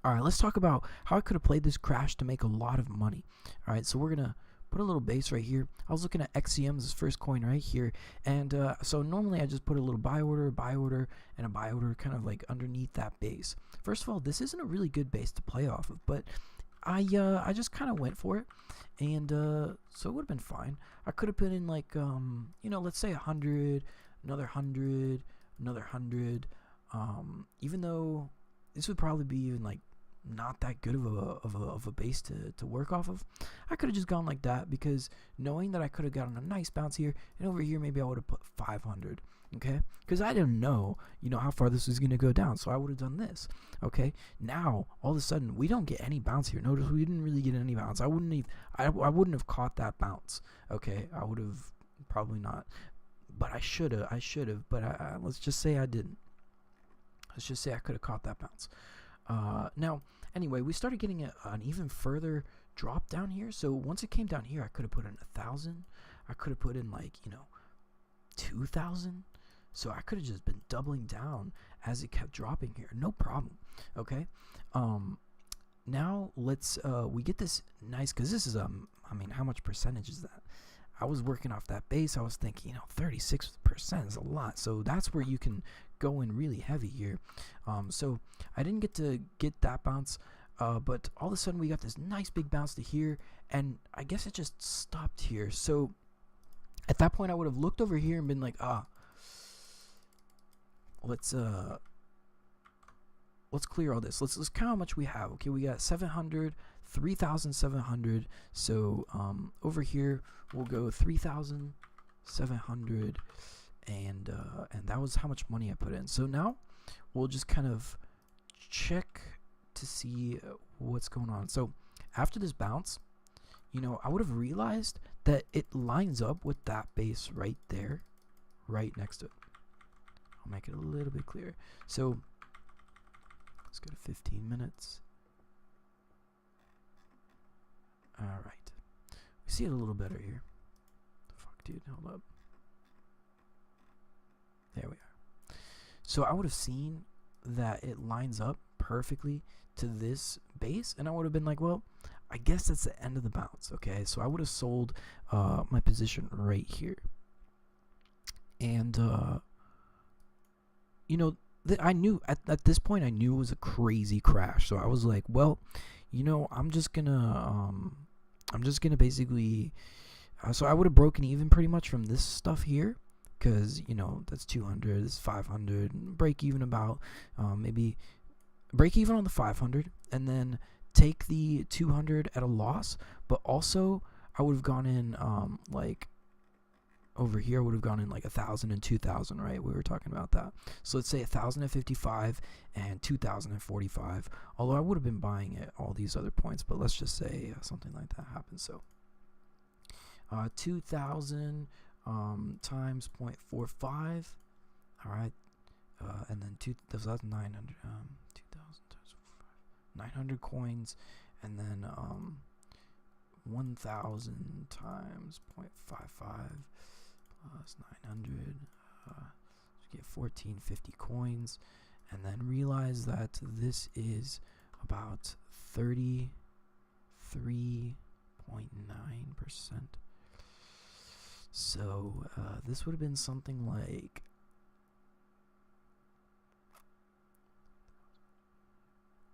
All right, let's talk about how I could have played this crash to make a lot of money. All right, so we're gonna put a little base right here. I was looking at XCM's first coin right here, and so normally I just put a little buy order, and a buy order kind of like underneath that base. First of all, this isn't a really good base to play off of, but I just kind of went for it, and so it would have been fine. I could have put in like let's say 100, another 100, another 100. Even though this would probably be even like not that good of a base to work off of, I could have just gone like that, because knowing that I could have gotten a nice bounce here, and over here maybe I would have put 500. Okay, because I didn't know how far this was going to go down, so I would have done this. Okay, now all of a sudden we don't get any bounce here. Notice we didn't really get any bounce. I wouldn't have caught that bounce. Okay, I would have probably not, but I should have, but let's just say I didn't. Let's just say I could have caught that bounce. Now, anyway, we started getting an even further drop down here. So once it came down here, I could have put in 1,000. I could have put in 2,000. So I could have just been doubling down as it kept dropping here. No problem. Okay. Now let's we get this nice, because this is how much percentage is that? I was working off that base. I was thinking 36% is a lot. So that's where you can go in really heavy here. So I didn't get to get that bounce, but all of a sudden we got this nice big bounce to here, and I guess it just stopped here. So at that point I would have looked over here and been like, let's clear all this. Let's count how much we have. Okay, we got 700, 3,700. So over here we'll go 3,700, and that was how much money I put in. So now we'll just kind of check to see what's going on. So after this bounce, I would have realized that it lines up with that base right there, right next to it. I'll make it a little bit clearer. So let's go to 15 minutes. Alright. We see it a little better here. Fuck, dude. Hold up. There we are. So I would have seen that it lines up perfectly to this base, and I would have been like, well, I guess that's the end of the bounce. Okay, so I would have sold my position right here. And, I knew at this point, I knew it was a crazy crash. So I was like, well, I'm just gonna basically, so I would have broken even pretty much from this stuff here, because that's 200, this is 500, break even about maybe break even on the 500, and then take the 200 at a loss. But also I would have gone in like over here, I would have gone in like 1,000 and 2,000, right? We were talking about that. So let's say 1,055 and 2,045. Although I would have been buying at all these other points, but let's just say something like that happens. So 2,000 times 0.45. All right, and then 2,900. 2,000 times 900 coins, and then 1,000 times 0.55 plus 900, get 1,450 coins, and then realize that this is about 33.9%. So this would have been something like,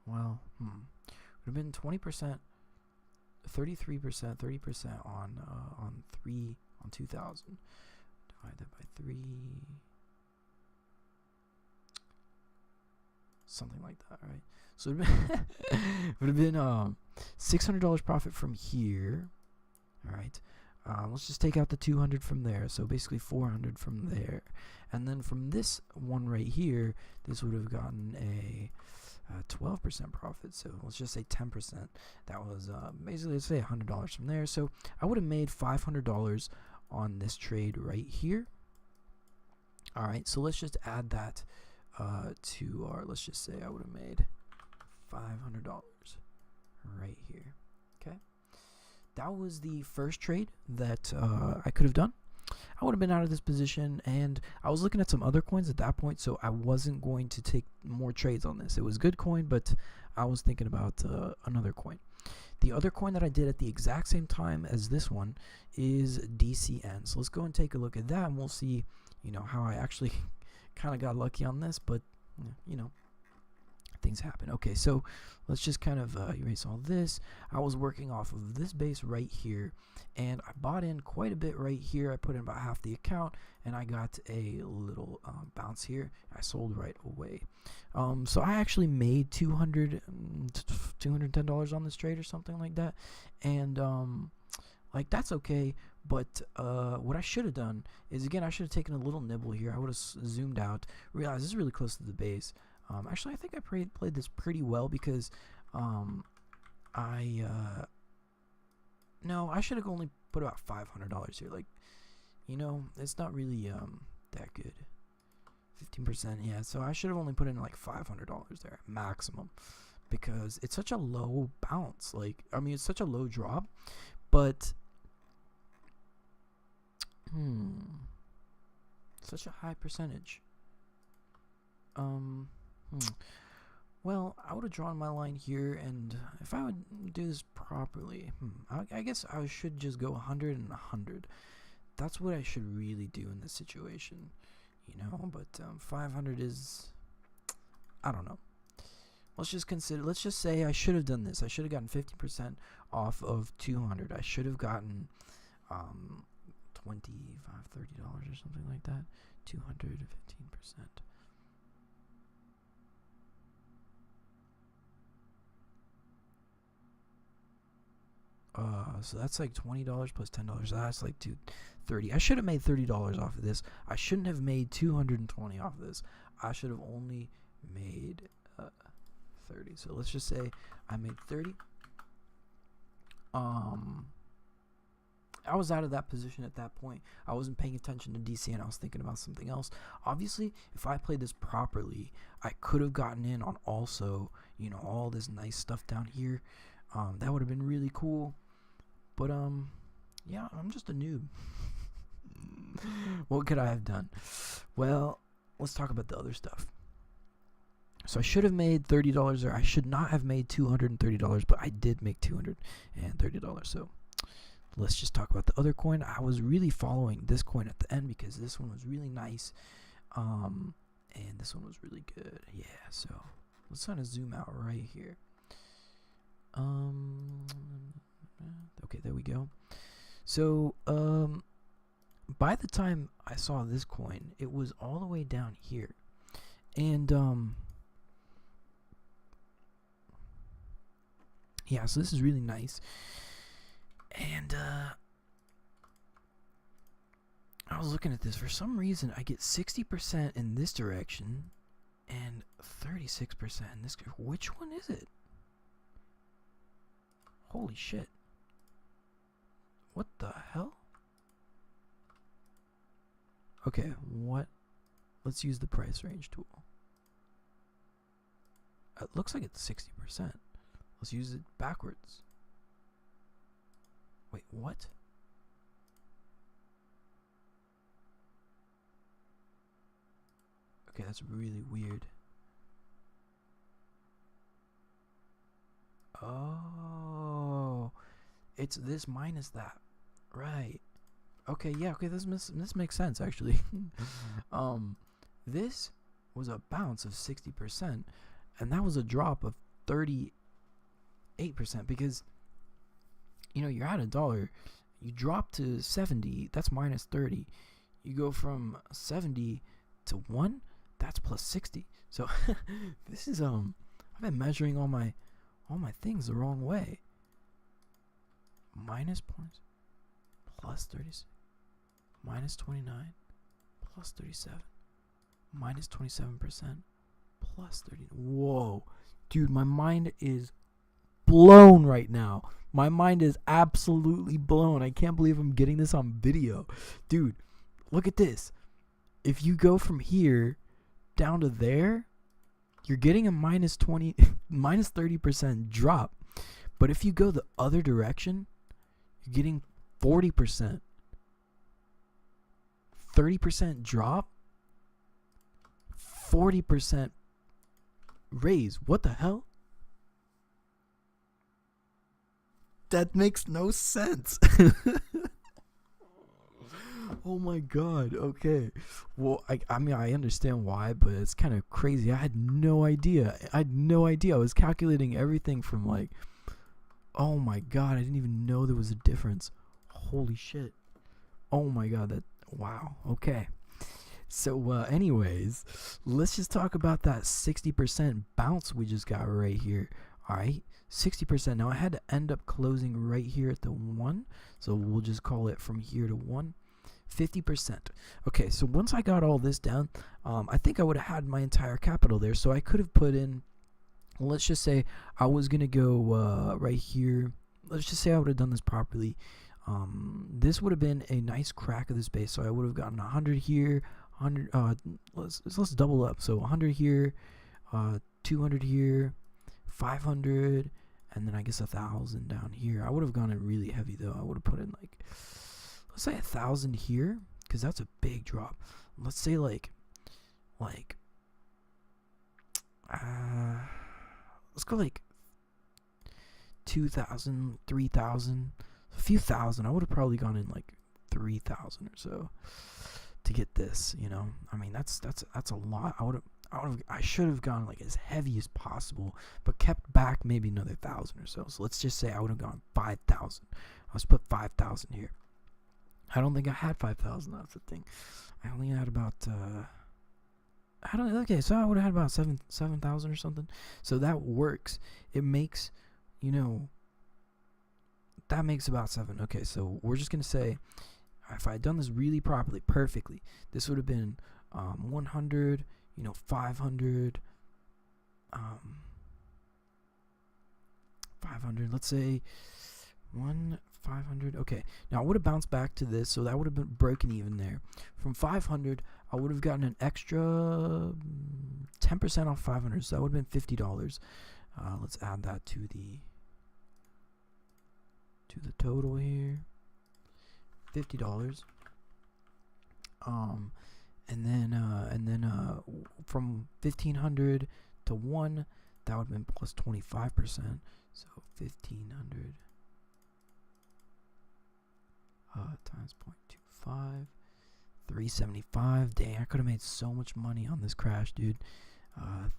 well, would have been 20%, 33%, 30% on 2,000. Divide that by 3, something like that, right? So it would have been $600 profit from here. All right. Let's just take out the 200 from there. So basically 400 from there, and then from this one right here, this would have gotten a 12% profit. So let's just say 10%. That was basically, let's say $100 from there. So I would have made $500 on this trade right here. All right, so let's just add that to our, let's just say I would have made $500 right here. Okay, that was the first trade that I could have done. I would have been out of this position, and I was looking at some other coins at that point, so I wasn't going to take more trades on this. It was good coin, but I was thinking about another coin. The other coin that I did at the exact same time as this one is DCN. So let's go and take a look at that, and we'll see, how I actually kind of got lucky on this, but, things happen. Okay, so let's just kind of erase all this. I was working off of this base right here, and I bought in quite a bit right here. I put in about half the account, and I got a little bounce here. I sold right away. So I actually made $210 on this trade or something like that, and like that's okay. But what I should have done is, again, I should have taken a little nibble here. I would have zoomed out, realized this is really close to the base. Actually, I think I played this pretty well because no, I should have only put about $500 here. Like, it's not really that good. 15%, yeah. So I should have only put in like $500 there maximum, because it's such a low bounce. Like, I mean, it's such a low drop, but such a high percentage. Well, I would have drawn my line here, and if I would do this properly, I guess I should just go 100 and 100. That's what I should really do in this situation, but 500 is, I don't know. Let's just say I should have done this. I should have gotten 50% off of 200. I should have gotten $25, $30 or something like that. 200, 15%. So that's like $20 plus $10. So that's like $30. I should have made $30 off of this. I shouldn't have made $220 off of this. I should have only made 30. So let's just say I made 30. I was out of that position at that point. I wasn't paying attention to DC, and I was thinking about something else. Obviously, if I played this properly, I could have gotten in on also, all this nice stuff down here. That would have been really cool. But yeah, I'm just a noob. What could I have done? Well, let's talk about the other stuff. So I should have made $30 there. I should not have made $230, but I did make $230. So let's just talk about the other coin. I was really following this coin at the end because this one was really nice, and this one was really good. Yeah. So let's kind of zoom out right here. Okay, there we go. So by the time I saw this coin, it was all the way down here, and yeah, so this is really nice. And I was looking at this. For some reason, I get 60% in this direction and 36% in this. Which one is it? Holy shit. What the hell? Okay, what? Let's use the price range tool. It looks like it's 60%. Let's use it backwards. Wait, what? Okay, that's really weird. Oh, it's this minus that, right? Okay, yeah, okay, this makes sense actually. This was a bounce of 60%, and that was a drop of 38%, because you're at $1, you drop to 70, that's minus 30. You go from 70 to 1, that's plus 60. So this is I've been measuring all my things the wrong way. Minus points, plus 36, minus 29, plus 37, minus 27%, plus 30. Whoa, dude, my mind is blown right now. My mind is absolutely blown. I can't believe I'm getting this on video. Dude, look at this. If you go from here down to there, you're getting a minus 30% drop. But if you go the other direction, you're getting 40%. 30% drop, 40% raise. What the hell? That makes no sense. Oh my god. Okay. Well, I mean, I understand why, but it's kind of crazy. I had no idea. I was calculating everything from like, oh my god, I didn't even know there was a difference. Holy shit. Oh my god, wow. Okay. So anyways, let's just talk about that 60% bounce we just got right here. All right. 60%. Now I had to end up closing right here at the 1. So we'll just call it from here to 1. 50%. Okay, so once I got all this down, I think I would have had my entire capital there. So I could have put in, let's just say I was going to go right here. Let's just say I would have done this properly. This would have been a nice crack of this base. So I would have gotten 100 here, 100, let's double up. So 100 here, 200 here, 500, and then I guess 1,000 down here. I would have gone in really heavy though. I would have put in like, let's say 1,000 here, because that's a big drop. Let's say like let's go like 2,000, 3,000, a few thousand. I would have probably gone in like 3,000 or so to get this. You know, I mean that's a lot. I should have gone like as heavy as possible, but kept back maybe another 1,000 or so. So let's just say I would have gone 5,000. Let's put 5,000 here. I don't think I had 5,000. That's the thing. I only had about. Okay, so I would have had about 7,000 or something. So that works. It makes, you know. That makes about 7. Okay, so we're just gonna say, if I had done this really properly, perfectly, this would have been 100. 500. 500. Let's say 500. Okay, now I would have bounced back to this, so that would have been broken even there. From 500, I would have gotten an extra 10% off 500, so that would have been $50. Let's add that to the total here. $50. And then from 1,500 to 1, that would have been plus 25%. So 1,500 times 0.25, 375. Dang, I could have made so much money on this crash, dude.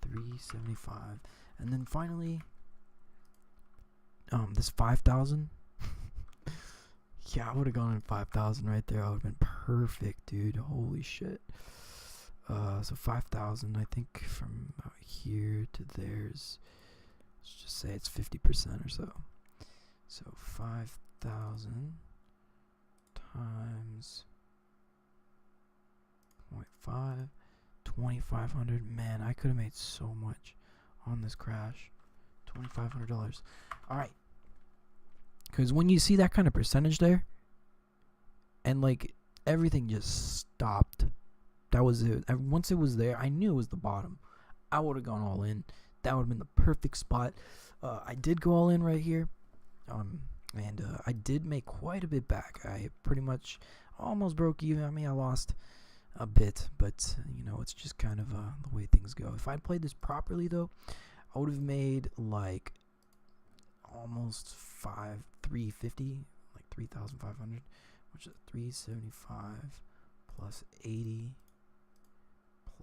375, and then finally, this 5,000. Yeah, I would have gone in 5,000 right there. I would have been perfect, dude. Holy shit. So 5,000, I think from here to there's, let's just say it's 50% or so. So 5,000 times 0.5, 2,500. Man, I could have made so much on this crash. $2,500. All right. Because when you see that kind of percentage there, and like everything just stopped, that was it. Once it was there, I knew it was the bottom. I would have gone all in. That would have been the perfect spot. I did go all in right here, and I did make quite a bit back. I pretty much almost broke even. I mean, I lost a bit, but it's just kind of the way things go. If I'd played this properly, though, I would have made like almost 350, like 3,500, which is 375 plus 80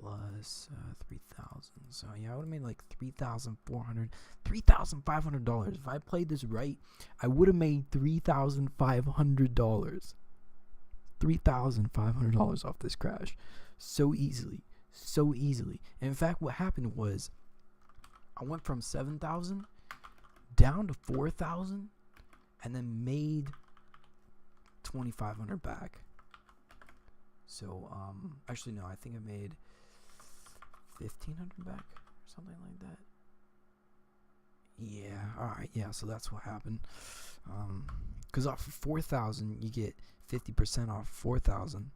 plus 3,000. So yeah, I would have made like $3,500. If I played this right, I would have made $3,500. $3,500 off this crash, so easily. And in fact, what happened was, I went from 7,000 down to 4,000, and then made 2,500 back. So actually no, I think I made 1,500 back or something like that. Yeah, all right, yeah. So that's what happened. Because off of 4,000, you get 50% off 4,000.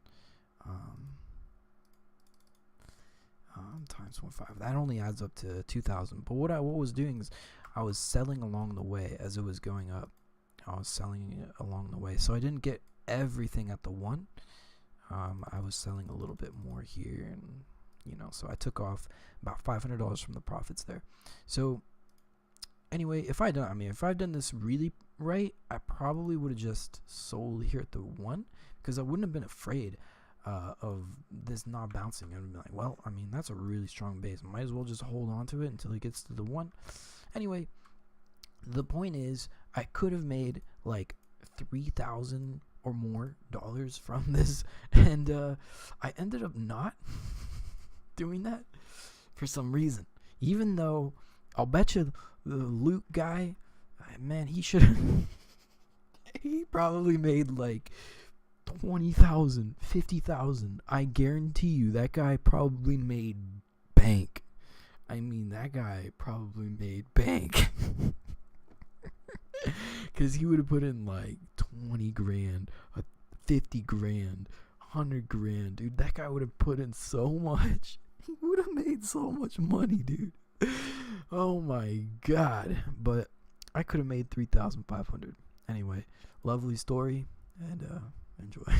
Times 1.5. That only adds up to 2,000. But what I was doing is I was selling along the way as it was going up. I was selling it along the way, so I didn't get everything at the one. I was selling a little bit more here, and so I took off about $500 from the profits there. So anyway, if I'd done this really right, I probably would have just sold here at the 1, because I wouldn't have been afraid of this not bouncing. I'd be like, well, that's a really strong base. Might as well just hold on to it until it gets to the 1. Anyway, the point is, I could have made like $3,000 or more from this, and I ended up not doing that for some reason. Even though I'll bet you the Luke guy, man, he should have. He probably made like 20,000, 50,000. I guarantee you that guy probably made bank. That guy probably made bank. Because he would have put in like 20 grand, 50 grand, 100 grand. Dude, that guy would have put in so much. He would have made so much money, dude. Oh my god. But I could have made 3,500. Anyway, lovely story, and enjoy.